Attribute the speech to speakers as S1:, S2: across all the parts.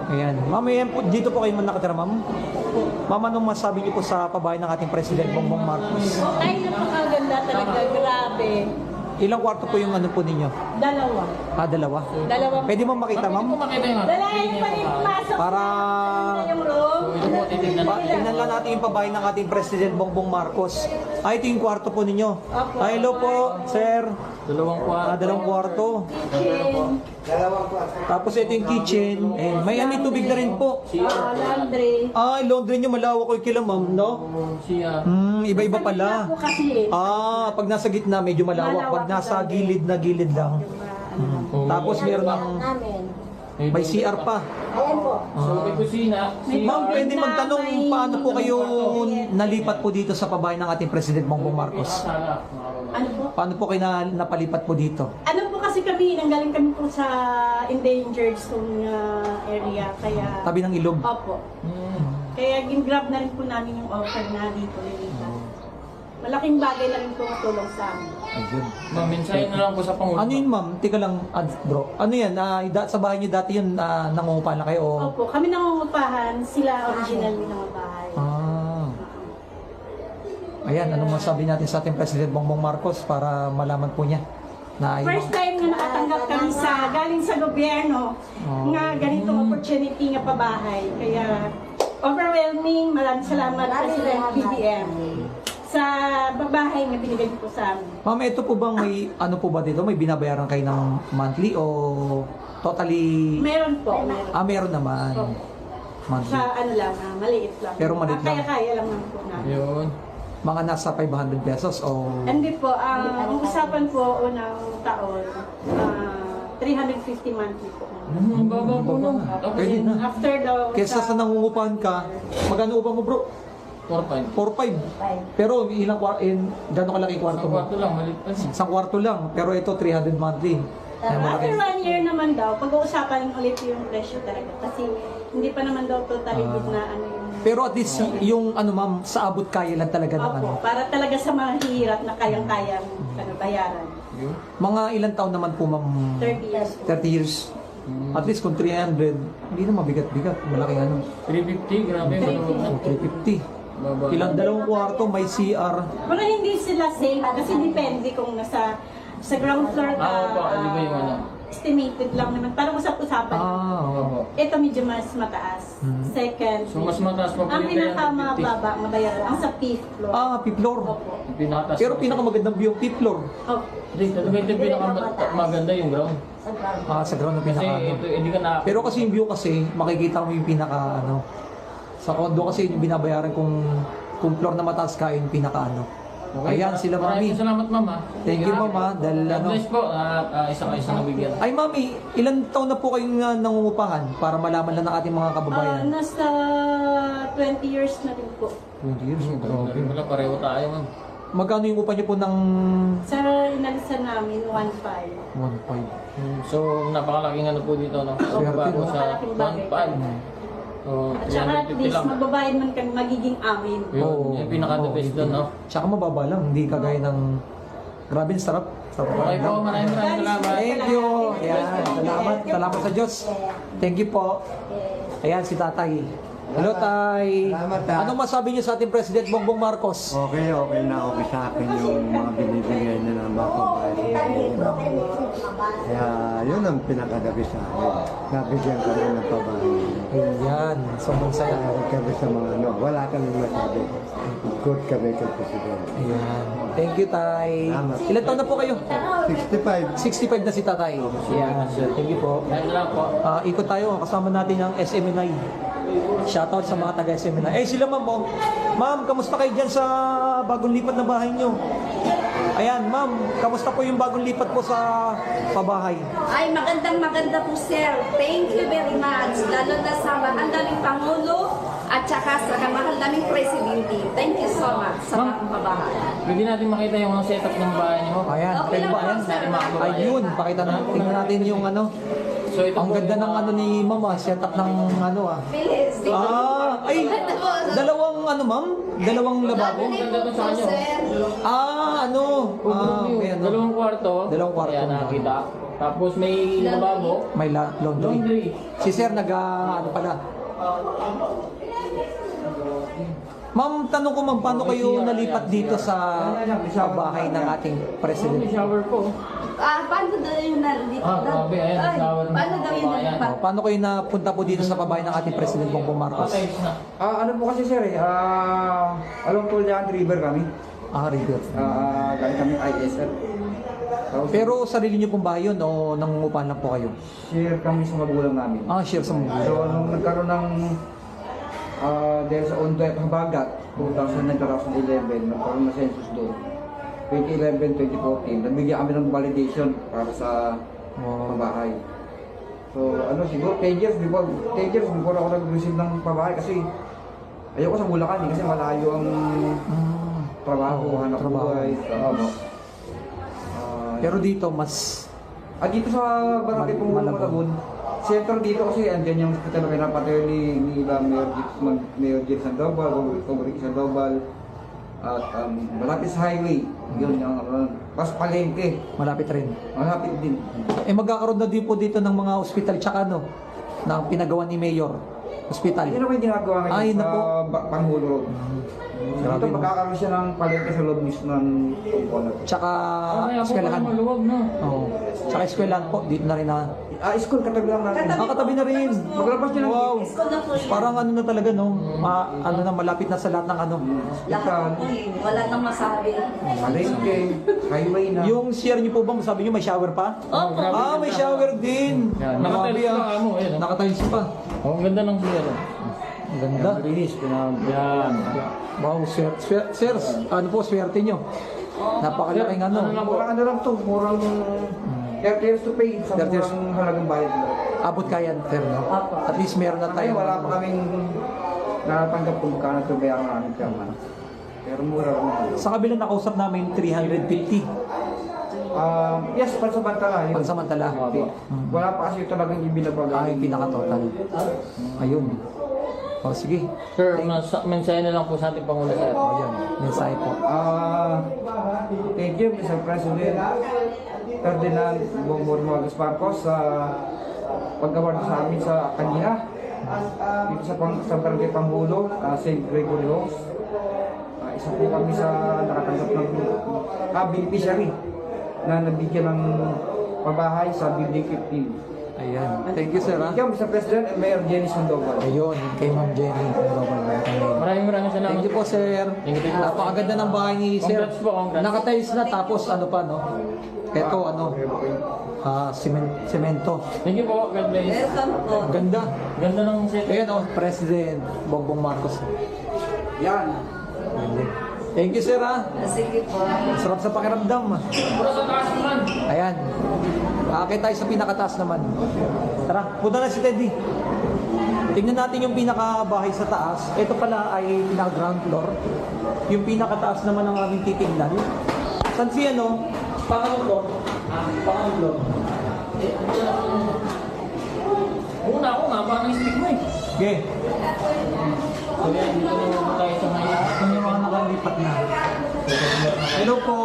S1: Ayan. Ma'am, ayan po, dito po kayo man nakatira, ma'am. Ma'am, anong masabi niyo po sa pabahay ng ating President Bongbong Marcos?
S2: Ay, napakaganda talaga. Grabe.
S1: Ilang kwarto po yung ano po ninyo?
S2: Dalawa.
S1: Dalawa.
S2: Dalawang.
S1: Pwede mo makita, ma'am?
S2: Dalayan pa rin pumasok.
S1: Para
S2: Yung room.
S1: tingnan lang natin yung pabahay ng ating President Bongbong Marcos. Ito yung kwarto po ninyo.
S2: Opo.
S1: Hello po, sir.
S3: Dalawang kwarto.
S1: Dalawang kwarto.
S2: Kitchen.
S1: Tapos ito yung kitchen. And may tubig na rin po.
S2: Laundry.
S1: Laundry nyo malawak ko yung kila, ma'am, no?
S3: Siya.
S1: Iba-iba pala.
S2: Ako kasi.
S1: Pag nasa gitna, medyo malawak. Pag nasa gilid na gilid lang. Tapos meron ng
S2: Namin.
S1: may CR pa.
S2: Ayan po.
S3: So, may kusina.
S1: Ma'am, pwede magtanong paano po kayo nalipat po dito sa pabahay ng ating President Bongbong Marcos?
S3: Sala.
S2: Ano po?
S1: Paano po kayo napalipat po dito?
S2: Ano po kasi kami, nanggaling kami po sa endangered zone area. Kaya,
S1: Tabi ng ilog.
S2: opo. Kaya gin-grab na rin po namin yung offer na dito. Lilipat. Malaking bagay na rin po matulong sa amin.
S3: Ma'am, mensahe na lang po sa Pangulo.
S1: Ano yun, ma'am? Teka lang, bro. Ano yan? Sa bahay niyo dati yun, nangungupa na kayo? O...
S2: Opo, kami nangungupahan, sila original ng bahay.
S1: Ayan, anong masabi natin sa ating President Bongbong Marcos para malaman po niya na
S2: First time na nakatanggap kami sa galing sa gobyerno nga ganitong opportunity nga pabahay. Kaya overwhelming, maraming salamat President BBM sa babahay nga binigay po sa amin.
S1: Ma'am, ito po bang may, ano po ba dito? May binabayaran kayo ng monthly o totally...
S2: Meron po, meron.
S1: Meron naman. Monthly.
S2: Sa ano lang, maliit lang.
S1: Pero maliit lang.
S2: Kaya-kaya lang naman po namin.
S3: Yun.
S1: Mga nasa 500 pesos o...
S2: Hindi po, ang usapan po unang taon, 350 monthly po.
S3: Ang baba po, no?
S1: Pwede na.
S2: After daw,
S1: Kesa sa nangungupahan ka, magkano upa mo, bro?
S3: 4-5.
S1: 4-5. Pero gano'ng kalaki yung kwarto
S3: Ang
S1: mo?
S3: kwarto lang, malit pa siya.
S1: Isang kwarto lang, pero ito 300 monthly. Kaya malaki.
S2: after 1 year naman daw, pag-uusapan ulit yung presyo talaga. Kasi hindi pa naman daw totally na ano yung...
S1: Pero at least yung ano ma'am, sa abot kaya lang talaga ng ano.
S2: Opo, para talaga sa mahihirap na kayang-kayang bayaran.
S3: Yun.
S1: Mga ilang taon naman po ma'am?
S2: 30 years.
S1: 30 years. At least kung 300, hindi na mabigat-bigat. Malaking ano.
S3: 350, grabe. malawag na.
S1: 350.
S3: Baba.
S1: Ilang dalawang kwarto, may CR.
S2: Pero hindi sila safe kasi depende kung nasa sa ground floor ka.
S3: Opo, di ba yung ano?
S2: Estimated lang naman. Parang usap-usapan.
S1: Oo.
S3: Opo.
S2: Ito medyo mas mataas. Second,
S3: So, mas mataas pa po
S2: ang
S3: yung
S2: pinakamababa, mabayaran. Ang sa fifth floor.
S1: Fifth floor.
S2: Opo.
S3: Pinakatas.
S1: Pero pinakamagandang view yung fifth floor.
S2: Opo.
S3: Hindi, talaga ito yung pinakamaganda yung ground.
S1: Sa ground na
S3: Kasi
S1: pinaka ano.
S3: ito, hindi ka na...
S1: Pero kasi yung view kasi, makikita mo yung pinaka ano. Sa condo kasi yung binabayaran kung floor na mataas ka, yung pinaka ano. Ayan sila mami.
S3: Maraming salamat, mama.
S1: Thank you mama. Dahil
S3: God
S1: ano.
S3: bless po. Isa nabigyan.
S1: Ay mami, ilang taon na po kayong nangungupahan para malaman lang ng ating mga kababayan?
S2: Nasa 20 years na din po.
S1: 20 years, grabe.
S3: Wala, pareho tayo, ma'am.
S1: Magkano yung upa niyo po ng
S2: Sa inalisan namin, 1.5.
S1: 1.5?
S3: So, napakalaking ano po dito, no? So,
S1: Swerte,
S3: bago
S1: no?
S3: sa
S2: Napakalaking bagay.
S3: 1.5. So,
S2: At saka at
S3: 350
S2: least
S3: lang.
S2: magbabayad man kami magiging amin.
S1: Oo.
S3: Yun, yung pinaka-the best doon, no?
S1: Tsaka mababa lang, hindi kagaya ng... Grabe, sarap. Sarap.
S3: Okay po, maraming salamat.
S1: Thank you. Ayan, salamat sa Diyos. Thank you po. Ayan, si tatay. Hello, tay.
S4: Salamat, tay.
S1: Anong masabi niyo sa ating President Bongbong Marcos?
S4: Okay na okay sa akin yung mga binibigay niya ng mga kumbahin. Kaya yun ang pinakagabi sa akin. Nabigyan kami ng pabahay.
S1: Ayan, sobrang saya.
S4: Kaya kami sa mga ano, wala kami masabi. Good kami kay President.
S1: Ayan. Thank you, tay.
S4: Salamat.
S1: Ilan taon na po kayo?
S4: 65.
S1: 65 na si tatay. Ayan, thank you po.
S3: Ayun lang po.
S1: Ikot tayo, kasama natin ang SMNI. Shoutout sa mga taga SMNI. Sila ma'am, oh. Ma'am, kamusta kayo dyan sa bagong lipat na bahay nyo? Ayan, ma'am, kamusta po yung bagong lipat po sa pabahay?
S5: Ay, maganda po, sir. Thank you very much. Lalo na sa mahal naming Pangulo at saka sa mahal naming Presidente. Thank you so much sa mga kababayan.
S3: Pwede natin makita yung setup ng bahay niyo.
S1: Ayan,
S5: Okay
S1: pwede
S5: lang
S1: ba?
S5: po,
S1: Ayan,
S5: sir.
S1: ayun, pakita natin, tingnan natin yung ano.
S3: So, ito
S1: Ang
S3: po
S1: ganda
S3: yung
S1: ng ano ni mama, setup ng ano
S5: Phyllis,
S1: Ay, dalawang ano ma'am? Dalawang lababo?
S3: Ganda to sa kanya.
S1: Ano? Ayan, no?
S3: Dalawang kwarto.
S1: Dalawang kwarto.
S3: Ayan, nakita. Tapos may lababo.
S1: May laundry.
S3: Laundry.
S1: Si sir ano pala. Ma'am, tanong ko ma'am, paano kayo nalipat dito sa bahay ng ating
S3: Oh,
S1: president?
S3: may shower po.
S5: Paano daw yung nalilipat?
S3: Grabe, ayan,
S5: Ay,
S3: shower.
S5: paano daw yung nalilipat?
S1: Paano kayo napunta po dito sa pabahay ng ating president Bongbong Marcos?
S3: Okay, na.
S6: Ano po kasi sir along Tulyan River kami.
S1: River.
S6: Galing kami ISF. Tapos
S1: Pero sarili niyo pong bahay yun o nangungupahan lang po kayo?
S6: share kami sa magulang namin.
S1: Share sa mga.
S6: So nung nagkaroon ng dahil sa Ondo at Habagat, 2009-2011, nagkaroon na census doon. 2011-2014, nabigyan kami ng validation para sa pabahay. So siguro 10 years before ako nag-receive ng pabahay kasi ayoko sa Bulacan kasi malayo ang trabaho, hanap buhay.
S1: Pero dito mas
S6: Dito sa Barangay Pungulo Malabon, center dito kasi andyan yung hospital na pinapatayo ni Mayor Jim Sandoval, Cobric Sandoval, at malapit sa highway, yun yung pas palengke,
S1: malapit rin.
S6: malapit din.
S1: Magkakaroon na din po dito ng mga ospital tsaka na pinagawa ni Mayor. Hospital.
S6: Yun naman yung ginagawa ngayon
S1: Ay,
S6: sa
S1: naku.
S6: Pangulo.
S1: Grabe,
S6: Dito
S1: no?
S6: magkakaroon siya ng palengke sa loob mismo ng Pangulo.
S1: Tsaka
S3: Okay, ako
S1: eskwelahan.
S3: pala maluwag, no?
S1: Oo. Tsaka eskwelahan po, dito na rin na.
S6: School, katabi lang natin.
S1: Katabi na rin.
S6: Maglabas niyo ng
S1: Wow.
S5: School na po yun.
S1: Parang ano na talaga no, malapit na sa lahat ng
S5: Lahat po yun. Wala nang masabi.
S6: palengke, highway na.
S1: Yung share niyo po ba, sabi niyo may shower pa?
S5: Opo.
S1: May shower din.
S3: Yan,
S1: Grabe,
S3: nakatiles pa mo, eh, no?
S1: Nakatiles pa.
S3: Oh, ang ganda ng beer.
S1: Ang ganda.
S6: Linis,
S3: Yan.
S1: Wow, sir, ano po, swerte niyo. Napakalaking ano.
S6: Murang ano lang to, murang 30 years to pay sa
S1: 30 years.
S6: murang halagang bayad mo.
S1: Abot kaya, sir, no? At least meron na tayo.
S6: Ngayon, wala pa kaming natatanggap kung magkano ito bayaran namin kaya man. Pero mura rin naman.
S1: Sa kabila nakausap namin 350
S6: Yes, pansamantala. Yun.
S1: pansamantala.
S6: Wala pa kasi talagang ibinabagay.
S1: Yung pinaka-total. Ayun. O, sige.
S3: Sir, mensahe na lang po sa ating Pangulo, sir.
S1: O, yan. Mensahe po.
S6: Thank you, Mr. President Ferdinand Bongbong Marcos sa pag-award sa amin sa kanina dito sa Barangay Pangulo, St. Gregory Halls. Isa po kami sa nakatanggap ng beneficiary na nabigyan ng pabahay sa Building 15.
S1: Ayan. Thank you, sir.
S6: Thank you, Mr. President and Mayor Jenny Sandoval.
S1: Ayun, kay Ma'am Jenny.
S3: Maraming salamat.
S1: Thank you po, sir.
S3: Thank you.
S1: Napakaganda ng bahay ni sir.
S3: Congrats po, congrats.
S1: Nakatiles na tapos ano pa, no? Ito, semento.
S3: Thank you po, God bless.
S5: Welcome po.
S1: Ganda.
S3: Ganda ng set.
S1: Ayan, President Bongbong Marcos.
S6: Yan.
S1: Thank you, sir, ha?
S5: Sige po.
S1: Sarap sa pakiramdam.
S3: Puro sa taas naman.
S1: Ayan. Akit tayo sa pinakataas naman. Tara, punta na si Teddy. Tingnan natin yung pinakabahay sa taas. Ito pala ay pinaka-ground floor. Yung pinakataas naman ang aming titingnan. San si Pangalong floor? Pangalong floor.
S3: Una ako nga, parang stick mo eh.
S1: Okay.
S3: So yan, dito na tayo sa ngayon.
S1: Ito yung mga nakalipat na. Hello po.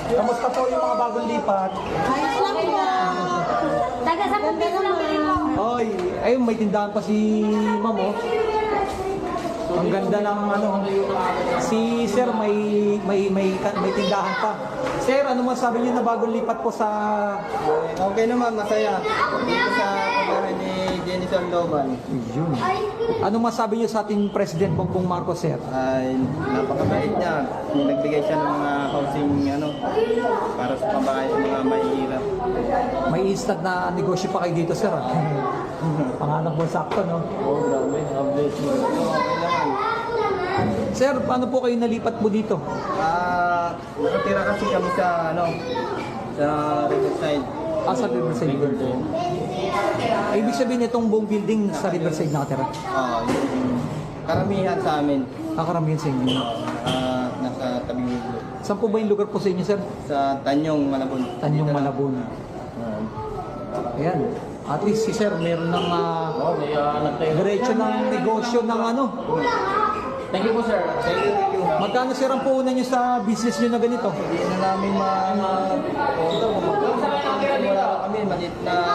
S1: Kamusta po yung mga bagong lipat?
S7: Ayos lang po. Taga sa piso lang bilhin mo.
S1: Oy, ayun may tindahan pa si Ma'am, oh. Ang ganda ng si Sir may tindahan pa. Sir, ano masabi niyo na bagong lipat po sa
S8: Okay naman, masaya. Dito sa pagbahay ni Jenny Sandoval
S1: yun. Ano masabi niyo sa ating President Bongbong Marcos, sir?
S8: ay napakabait niya. Nagbigay siya ng mga housing para sa pambahay ng mga mahihirap.
S1: May instant na negosyo pa kayo dito, sir. Pangalan po sakto, no?
S3: Oh, grabe. God bless you.
S8: Okay naman.
S1: Sir, paano po kayo nalipat po dito?
S8: Nakatira kasi kami sa sa Riverside.
S1: Sa Riverside. Ibig sabihin itong buong building sa Riverside nakatira?
S8: Yung karamihan sa amin.
S1: Karamihan sa inyo.
S8: Nasa tabing ilog.
S1: Saan po ba yung lugar po sa inyo, sir?
S8: Sa Tanyong, Malabon.
S1: Tanyong
S8: Dito lang.
S1: Malabon. Ayan. At least si sir meron ng
S3: Oh, may anak tayo.
S1: diretso ng negosyo ng
S3: Thank you po, sir.
S8: Thank you, thank you.
S1: Magkano sir ang puhunan nyo sa business nyo na ganito?
S8: Hindi na namin Wala kami, maliit na